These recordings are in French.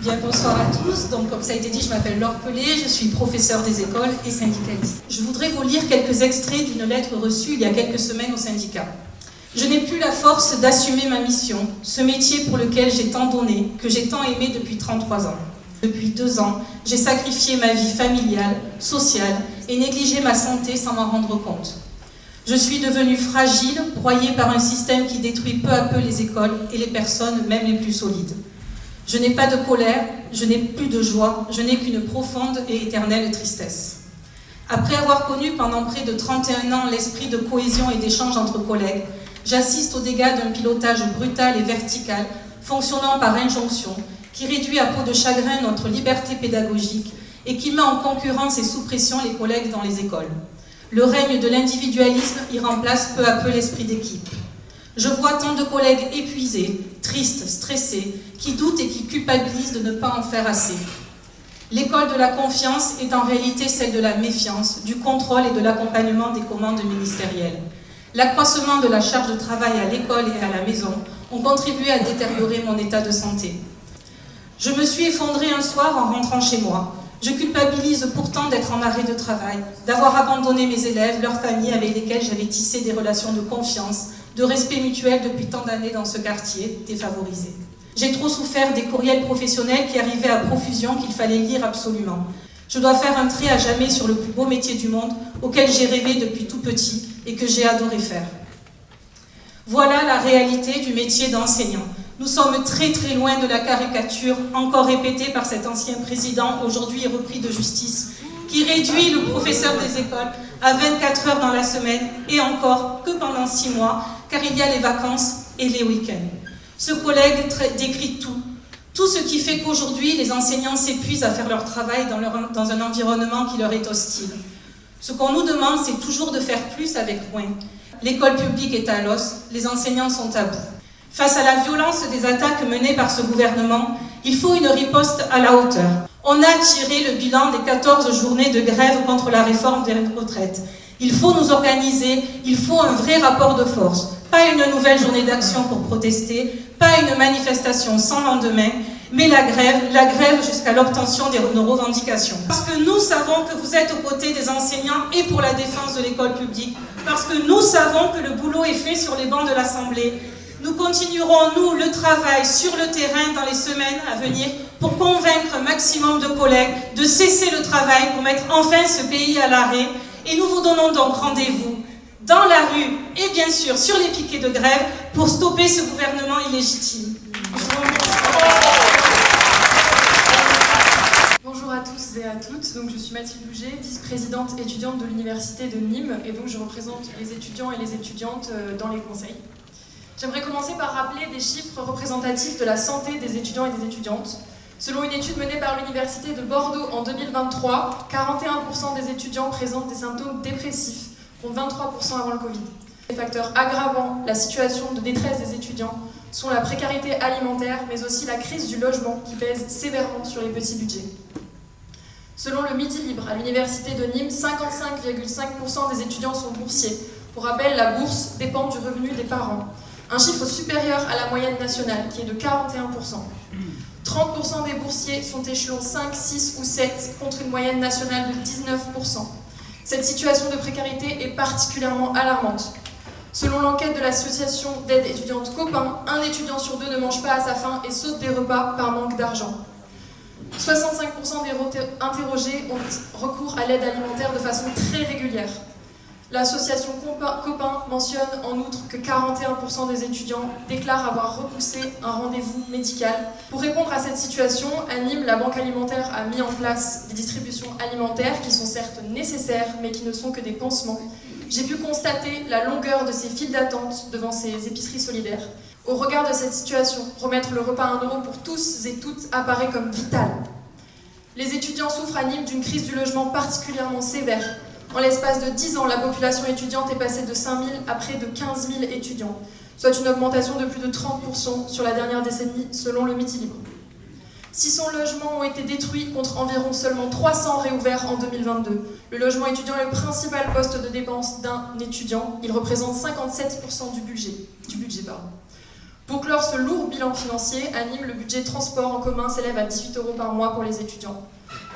Bien, bonsoir à tous. Donc, comme ça a été dit, je m'appelle Laure Pelé, je suis professeure des écoles et syndicaliste. Je voudrais vous lire quelques extraits d'une lettre reçue il y a quelques semaines au syndicat. Je n'ai plus la force d'assumer ma mission, ce métier pour lequel j'ai tant donné, que j'ai tant aimé depuis 33 ans. Depuis 2 ans, j'ai sacrifié ma vie familiale, sociale et négligé ma santé sans m'en rendre compte. Je suis devenue fragile, broyée par un système qui détruit peu à peu les écoles et les personnes, même les plus solides. Je n'ai pas de colère, je n'ai plus de joie, je n'ai qu'une profonde et éternelle tristesse. Après avoir connu pendant près de 31 ans l'esprit de cohésion et d'échange entre collègues, j'assiste aux dégâts d'un pilotage brutal et vertical, fonctionnant par injonction, qui réduit à peau de chagrin notre liberté pédagogique et qui met en concurrence et sous pression les collègues dans les écoles. Le règne de l'individualisme y remplace peu à peu l'esprit d'équipe. Je vois tant de collègues épuisés, tristes, stressés, qui doutent et qui culpabilisent de ne pas en faire assez. L'école de la confiance est en réalité celle de la méfiance, du contrôle et de l'accompagnement des commandes ministérielles. L'accroissement de la charge de travail à l'école et à la maison ont contribué à détériorer mon état de santé. Je me suis effondrée un soir en rentrant chez moi. Je culpabilise pourtant d'être en arrêt de travail, d'avoir abandonné mes élèves, leurs familles avec lesquelles j'avais tissé des relations de confiance, de respect mutuel depuis tant d'années dans ce quartier défavorisé. J'ai trop souffert des courriels professionnels qui arrivaient à profusion qu'il fallait lire absolument. Je dois faire un trait à jamais sur le plus beau métier du monde auquel j'ai rêvé depuis tout petit et que j'ai adoré faire. Voilà la réalité du métier d'enseignant. Nous sommes très très loin de la caricature encore répétée par cet ancien président, aujourd'hui repris de justice, qui réduit le professeur des écoles à 24 heures dans la semaine et encore que pendant 6 mois, car il y a les vacances et les week-ends. Ce collègue décrit tout ce qui fait qu'aujourd'hui les enseignants s'épuisent à faire leur travail dans un environnement qui leur est hostile. Ce qu'on nous demande, c'est toujours de faire plus avec moins. L'école publique est à l'os, les enseignants sont à bout. Face à la violence des attaques menées par ce gouvernement, il faut une riposte à la hauteur. On a tiré le bilan des 14 journées de grève contre la réforme des retraites. Il faut nous organiser, il faut un vrai rapport de force. Pas une nouvelle journée d'action pour protester, pas une manifestation sans lendemain, mais la grève jusqu'à l'obtention de nos revendications. Parce que nous savons que vous êtes aux côtés des enseignants et pour la défense de l'école publique. Parce que nous savons que le boulot est fait sur les bancs de l'Assemblée. Nous continuerons, nous, le travail sur le terrain dans les semaines à venir pour convaincre un maximum de collègues de cesser le travail pour mettre enfin ce pays à l'arrêt. Et nous vous donnons donc rendez-vous dans la rue et bien sûr sur les piquets de grève pour stopper ce gouvernement illégitime. Bonjour à tous et à toutes, donc je suis Mathilde Bouget, vice-présidente étudiante de l'université de Nîmes et donc je représente les étudiants et les étudiantes dans les conseils. J'aimerais commencer par rappeler des chiffres représentatifs de la santé des étudiants et des étudiantes. Selon une étude menée par l'Université de Bordeaux en 2023, 41% des étudiants présentent des symptômes dépressifs, contre 23% avant le Covid. Les facteurs aggravant la situation de détresse des étudiants sont la précarité alimentaire, mais aussi la crise du logement qui pèse sévèrement sur les petits budgets. Selon le Midi Libre à l'Université de Nîmes, 55,5% des étudiants sont boursiers. Pour rappel, la bourse dépend du revenu des parents. Un chiffre supérieur à la moyenne nationale, qui est de 41%. 30% des boursiers sont échelons 5, 6 ou 7, contre une moyenne nationale de 19%. Cette situation de précarité est particulièrement alarmante. Selon l'enquête de l'association d'aide étudiante Copain, un étudiant sur 2 ne mange pas à sa faim et saute des repas par manque d'argent. 65% des interrogés ont recours à l'aide alimentaire de façon très régulière. L'association Copain mentionne en outre que 41% des étudiants déclarent avoir repoussé un rendez-vous médical. Pour répondre à cette situation, à Nîmes, la Banque alimentaire a mis en place des distributions alimentaires qui sont certes nécessaires, mais qui ne sont que des pansements. J'ai pu constater la longueur de ces files d'attente devant ces épiceries solidaires. Au regard de cette situation, remettre le repas à 1 € pour tous et toutes apparaît comme vital. Les étudiants souffrent à Nîmes d'une crise du logement particulièrement sévère. En l'espace de 10 ans, la population étudiante est passée de 5 000 à près de 15 000 étudiants, soit une augmentation de plus de 30% sur la dernière décennie, selon le Midi Libre. 600 logements ont été détruits contre environ seulement 300 réouverts en 2022. Le logement étudiant est le principal poste de dépense d'un étudiant. Il représente 57% du budget. Pour clore ce lourd bilan financier, à Nîmes, le budget transport en commun s'élève à 18 € par mois pour les étudiants.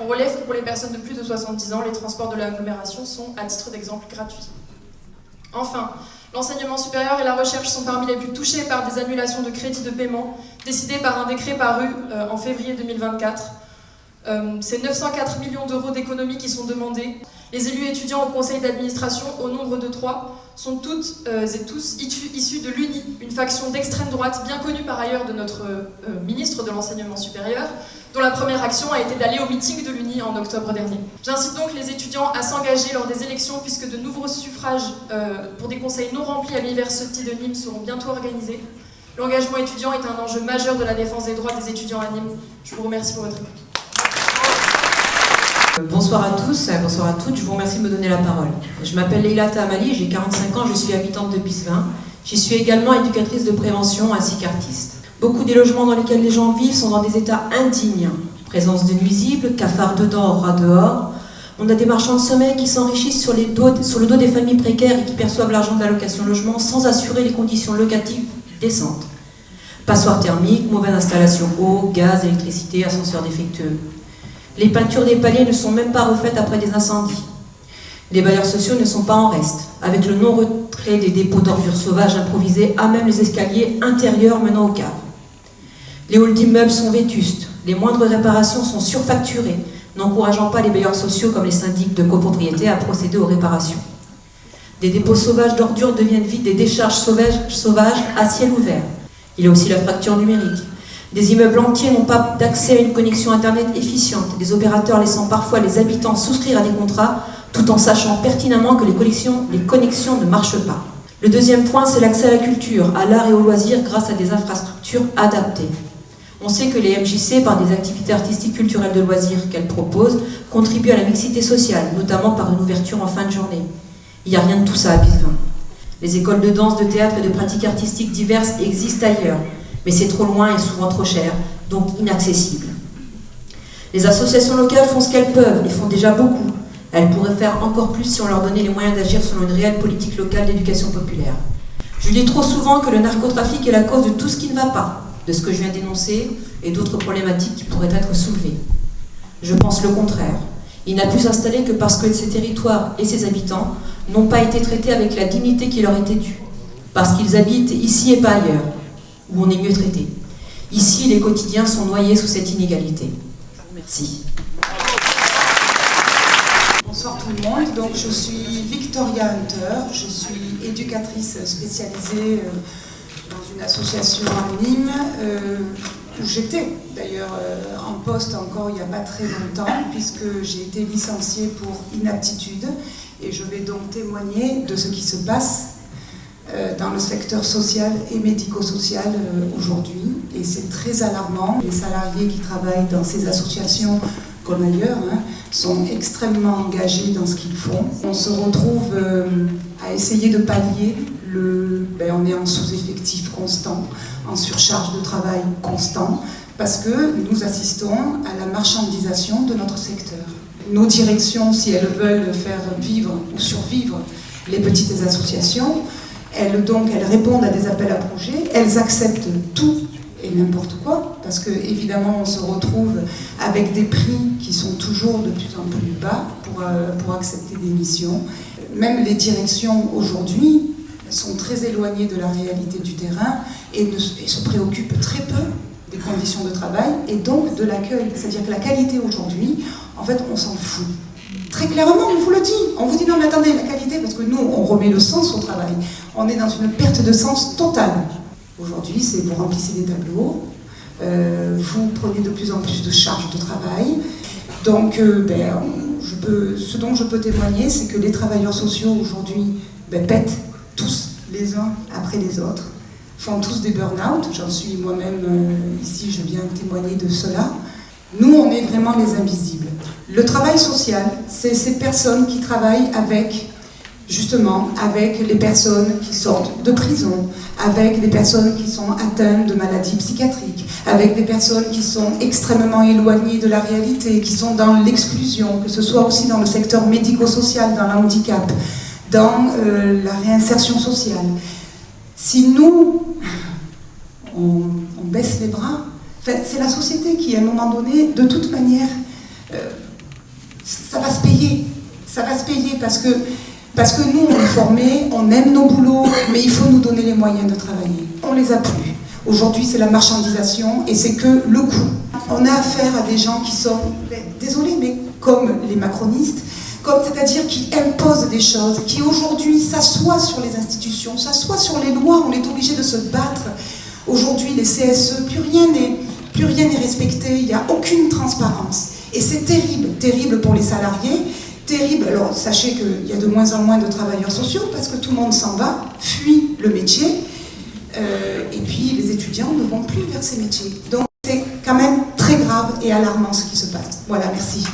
On relève que pour les personnes de plus de 70 ans, les transports de l'agglomération sont, à titre d'exemple, gratuits. Enfin, l'enseignement supérieur et la recherche sont parmi les plus touchés par des annulations de crédits de paiement décidées par un décret paru en février 2024. C'est 904 millions d'euros d'économies qui sont demandés. Les élus étudiants au conseil d'administration, au nombre de 3, sont toutes et tous issus de l'UNI, une faction d'extrême droite bien connue par ailleurs de notre ministre de l'enseignement supérieur, dont la première action a été d'aller au meeting de l'UNI en octobre dernier. J'incite donc les étudiants à s'engager lors des élections puisque de nouveaux suffrages pour des conseils non remplis à l'Université de Nîmes seront bientôt organisés. L'engagement étudiant est un enjeu majeur de la défense des droits des étudiants à Nîmes. Je vous remercie pour votre écoute. Bonsoir à tous, bonsoir à toutes, je vous remercie de me donner la parole. Je m'appelle Leila Tahamali, j'ai 45 ans, je suis habitante de Bisvin. J'y suis également éducatrice de prévention ainsi qu'artiste. Beaucoup des logements dans lesquels les gens vivent sont dans des états indignes. Présence de nuisibles, cafards dedans, rats dehors. On a des marchands de sommeil qui s'enrichissent sur le dos des familles précaires et qui perçoivent l'argent de l'allocation logement sans assurer les conditions locatives décentes. Passoires thermiques, mauvaise installation eau, gaz, électricité, ascenseurs défectueux. Les peintures des paliers ne sont même pas refaites après des incendies. Les bailleurs sociaux ne sont pas en reste, avec le non-retrait des dépôts d'ordures sauvages improvisés à même les escaliers intérieurs menant aux caves. Les halls d'immeubles sont vétustes, les moindres réparations sont surfacturées, n'encourageant pas les bailleurs sociaux comme les syndics de copropriété à procéder aux réparations. Des dépôts sauvages d'ordures deviennent vite des décharges sauvages à ciel ouvert. Il y a aussi la fracture numérique. Des immeubles entiers n'ont pas d'accès à une connexion Internet efficiente, des opérateurs laissant parfois les habitants souscrire à des contrats tout en sachant pertinemment que les connexions ne marchent pas. Le deuxième point, c'est l'accès à la culture, à l'art et aux loisirs grâce à des infrastructures adaptées. On sait que les MJC, par des activités artistiques culturelles de loisirs qu'elles proposent, contribuent à la mixité sociale, notamment par une ouverture en fin de journée. Il n'y a rien de tout ça à Bisvin. Les écoles de danse, de théâtre et de pratiques artistiques diverses existent ailleurs, mais c'est trop loin et souvent trop cher, donc inaccessible. Les associations locales font ce qu'elles peuvent et font déjà beaucoup. Elles pourraient faire encore plus si on leur donnait les moyens d'agir selon une réelle politique locale d'éducation populaire. Je dis trop souvent que le narcotrafic est la cause de tout ce qui ne va pas, de ce que je viens d'énoncer et d'autres problématiques qui pourraient être soulevées. Je pense le contraire. Il n'a pu s'installer que parce que ces territoires et ses habitants n'ont pas été traités avec la dignité qui leur était due, parce qu'ils habitent ici et pas ailleurs, où on est mieux traité. Ici, les quotidiens sont noyés sous cette inégalité. Je vous remercie. Bonsoir tout le monde, donc je suis Victoria Hunter, je suis éducatrice spécialisée dans une association à Nîmes, où j'étais d'ailleurs en poste encore il n'y a pas très longtemps, puisque j'ai été licenciée pour inaptitude, et je vais donc témoigner de ce qui se passe dans le secteur social et médico-social aujourd'hui, et c'est très alarmant. Les salariés qui travaillent dans ces associations comme ailleurs, sont extrêmement engagés dans ce qu'ils font. On se retrouve à essayer de pallier on est en sous-effectif constant, en surcharge de travail constant, parce que nous assistons à la marchandisation de notre secteur. Nos directions, si elles veulent faire vivre ou survivre les petites associations, elles répondent à des appels à projets, elles acceptent tout et n'importe quoi, parce que évidemment on se retrouve avec des prix qui sont toujours de plus en plus bas pour accepter des missions. Même les directions aujourd'hui sont très éloignées de la réalité du terrain et se préoccupent très peu des conditions de travail et donc de l'accueil. C'est-à-dire que la qualité aujourd'hui, en fait, on s'en fout. Très clairement, on vous le dit. On vous dit non mais attendez, la qualité, parce que nous, on remet le sens au travail. On est dans une perte de sens totale. Aujourd'hui, c'est vous remplissez des tableaux, vous prenez de plus en plus de charges de travail. Donc, ce dont je peux témoigner, c'est que les travailleurs sociaux aujourd'hui pètent tous les uns après les autres, font tous des burn-out. J'en suis moi-même ici, je viens témoigner de cela. Nous, on est vraiment les invisibles. Le travail social, c'est ces personnes qui travaillent avec les personnes qui sortent de prison, avec des personnes qui sont atteintes de maladies psychiatriques, avec des personnes qui sont extrêmement éloignées de la réalité, qui sont dans l'exclusion, que ce soit aussi dans le secteur médico-social, dans le handicap, dans la réinsertion sociale. Si nous, on baisse les bras. Enfin, c'est la société qui, à un moment donné, de toute manière, ça va se payer. Ça va se payer parce que nous, on est formés, on aime nos boulots, mais il faut nous donner les moyens de travailler. On les a plus. Aujourd'hui, c'est la marchandisation et c'est que le coût. On a affaire à des gens qui sont, désolés, mais comme les macronistes, c'est-à-dire qui imposent des choses, qui aujourd'hui s'assoient sur les institutions, s'assoient sur les lois, on est obligé de se battre. Aujourd'hui, les CSE, plus rien n'est respecté, il n'y a aucune transparence. Et c'est terrible, terrible pour les salariés, terrible. Alors, sachez qu'il y a de moins en moins de travailleurs sociaux parce que tout le monde s'en va, fuit le métier, et puis les étudiants ne vont plus vers ces métiers. Donc, c'est quand même très grave et alarmant ce qui se passe. Voilà, merci.